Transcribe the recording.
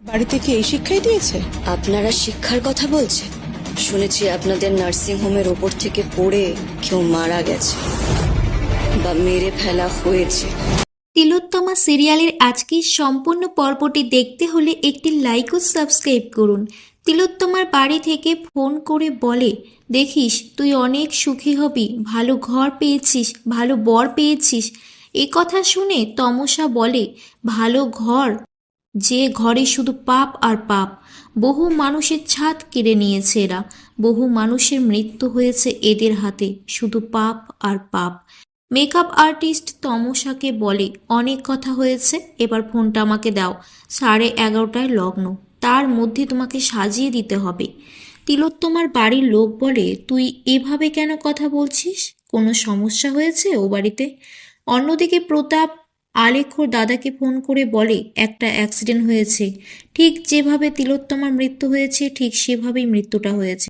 বাড়ি থেকে এই শিক্ষাই দিয়েছে? আপনারা শিক্ষার কথা বলছেন? শুনেছি আপনাদের নার্সিং হোমের ওপর থেকে পড়ে কেউ মারা গেছে বা মেরে ফেলা হয়েছে। তিলোত্তমা সিরিয়ালের আজকের সম্পূর্ণ পর্বটি দেখতে হলে একটি লাইক ও সাবস্ক্রাইব করুন। তিলোত্তমার বাড়ি থেকে ফোন করে বলে, দেখিস তুই অনেক সুখী হবি, ভালো ঘর পেয়েছিস, ভালো বর পেয়েছিস। এ কথা শুনে তমসা বলে, ভালো ঘর? যে ঘরে শুধু পাপ আর পাপ। বহু মানুষের ছাদ কেড়ে নিয়েছে এরা, বহু মানুষের মৃত্যু হয়েছে এদের হাতে, শুধু পাপ আর পাপ। মেকআপ আর্টিস্ট তমসাকে বলে, অনেক কথা হয়েছে, এবার ফোনটা আমাকে দাও। 11:30টায় লগ্ন, তার মধ্যে তোমাকে সাজিয়ে দিতে হবে। তিলোত্তমার বাড়ির লোক বলে, তুই এভাবে কেন কথা বলছিস? কোনো সমস্যা হয়েছে ও বাড়িতে? অন্যদিকে প্রতাপ আলেখ্যর দাদাকে ফোন করে বলে, একটা অ্যাক্সিডেন্ট হয়েছে, ঠিক যেভাবে তিলোত্তমার মৃত্যু হয়েছে ঠিক সেভাবেই মৃত্যুটা হয়েছে।